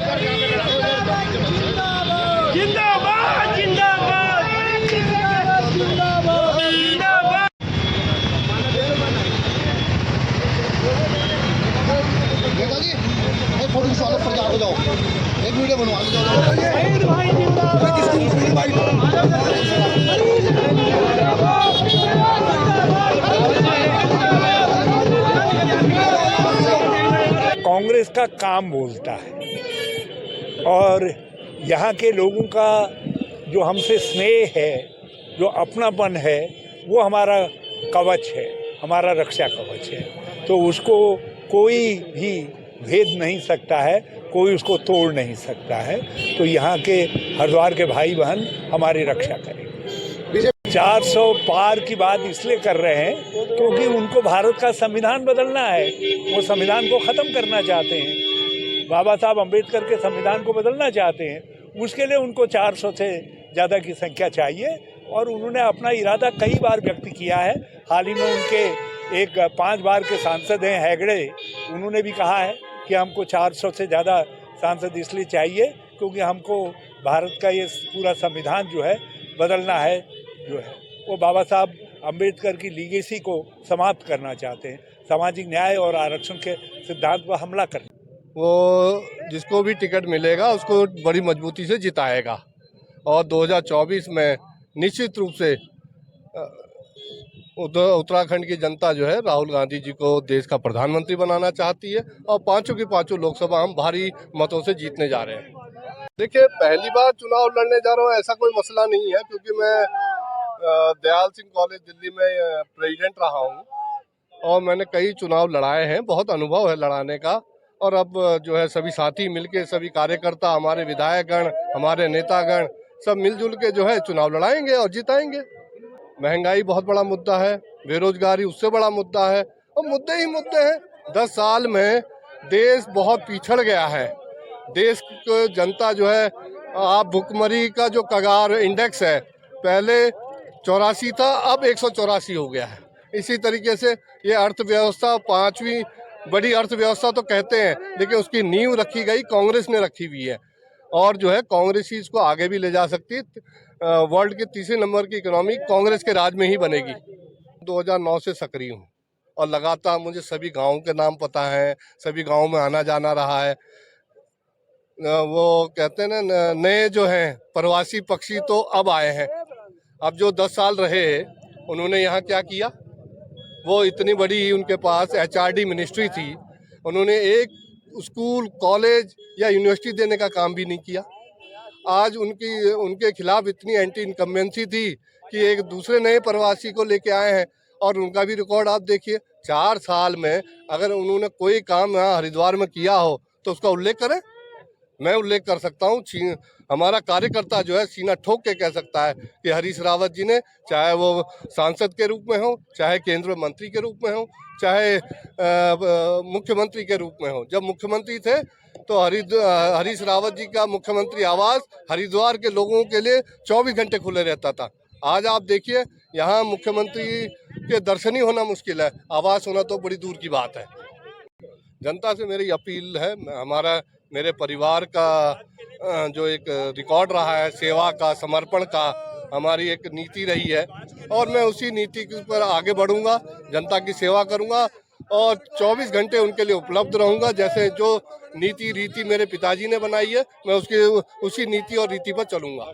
जिंदाबाद जिंदाबाद जिंदाबाद। नेताजी एक फोटो खिंचवा लो, प्रचार हो जाओ, एक वीडियो बनवा लो। शहीद भाई जिंदाबाद। कांग्रेस का काम बोलता है और यहाँ के लोगों का जो हमसे स्नेह है, जो अपनापन है, वो हमारा कवच है, हमारा रक्षा कवच है। तो उसको कोई भी भेद नहीं सकता है, कोई उसको तोड़ नहीं सकता है। तो यहाँ के हरिद्वार के भाई बहन हमारी रक्षा करेंगे। 400 पार की बात इसलिए कर रहे हैं क्योंकि उनको भारत का संविधान बदलना है। वो संविधान को ख़त्म करना चाहते हैं, बाबा साहब अम्बेडकर के संविधान को बदलना चाहते हैं। उसके लिए उनको 400 से ज़्यादा की संख्या चाहिए और उन्होंने अपना इरादा कई बार व्यक्त किया है। हाल ही में उनके एक 5 बार के सांसद हैं हेगड़े, उन्होंने भी कहा है कि हमको 400 से ज़्यादा सांसद इसलिए चाहिए क्योंकि हमको भारत का ये पूरा संविधान जो है बदलना है, जो है वो बाबा साहब अम्बेडकर की लीगेसी को समाप्त करना चाहते हैं, सामाजिक न्याय और आरक्षण के सिद्धांत पर हमला करना। वो जिसको भी टिकट मिलेगा उसको बड़ी मजबूती से जिताएगा और 2024 में निश्चित रूप से उत्तराखंड की जनता जो है राहुल गांधी जी को देश का प्रधानमंत्री बनाना चाहती है और पांचों की पांचों लोकसभा हम भारी मतों से जीतने जा रहे हैं। देखिए, पहली बार चुनाव लड़ने जा रहा हूँ ऐसा कोई मसला नहीं है, क्योंकि मैं दयाल सिंह कॉलेज दिल्ली में प्रेसिडेंट रहा हूँ और मैंने कई चुनाव लड़ाए हैं, बहुत अनुभव है लड़ाने का। और अब जो है सभी साथी मिलके, सभी कार्यकर्ता, हमारे विधायकगण, हमारे नेतागण सब मिलजुल के जो है चुनाव लड़ाएंगे और जिताएंगे। महंगाई बहुत बड़ा मुद्दा है, बेरोजगारी उससे बड़ा मुद्दा है और मुद्दे ही मुद्दे हैं। 10 साल में देश बहुत पिछड़ गया है। देश की जनता जो है, आप भुखमरी का जो कगार इंडेक्स है पहले 84 था, अब 184 हो गया है। इसी तरीके से ये अर्थव्यवस्था 5वीं बड़ी अर्थव्यवस्था तो कहते हैं, लेकिन उसकी नींव रखी गई कांग्रेस ने रखी हुई है और जो है कांग्रेस ही इसको आगे भी ले जा सकती है। वर्ल्ड के 3 नंबर की इकोनॉमी कांग्रेस के राज में ही बनेगी। 2009 से सक्रिय हूँ और लगातार मुझे सभी गाँव के नाम पता है, सभी गाँव में आना जाना रहा है। वो कहते हैं ना, नए जो हैं प्रवासी पक्षी तो अब आए हैं। अब जो 10 साल रहे उन्होंने यहाँ क्या किया? वो इतनी बड़ी उनके पास HRD मिनिस्ट्री थी, उन्होंने एक स्कूल, कॉलेज या यूनिवर्सिटी देने का काम भी नहीं किया। आज उनके खिलाफ इतनी एंटी इनकम्बेंसी थी कि एक दूसरे नए प्रवासी को लेके आए हैं और उनका भी रिकॉर्ड आप देखिए। 4 साल में अगर उन्होंने कोई काम यहाँ हरिद्वार में किया हो तो उसका उल्लेख करें। मैं उल्लेख कर सकता हूँ, हमारा कार्यकर्ता जो है सीना ठोक के कह सकता है कि हरीश रावत जी ने, चाहे वो सांसद के रूप में हो, चाहे केंद्रीय मंत्री के रूप में हो, चाहे मुख्यमंत्री के रूप में हो, जब मुख्यमंत्री थे तो हरीश रावत जी का मुख्यमंत्री आवास हरिद्वार के लोगों के लिए 24 घंटे खुले रहता था। आज आप देखिए, यहाँ मुख्यमंत्री के दर्शन ही होना मुश्किल है, आवास होना तो बड़ी दूर की बात है। जनता से मेरी अपील है, मेरे परिवार का जो एक रिकॉर्ड रहा है सेवा का, समर्पण का, हमारी एक नीति रही है और मैं उसी नीति के पर आगे बढ़ूंगा, जनता की सेवा करूंगा और 24 घंटे उनके लिए उपलब्ध रहूंगा। जैसे जो नीति रीति मेरे पिताजी ने बनाई है, मैं उसी नीति और रीति पर चलूंगा।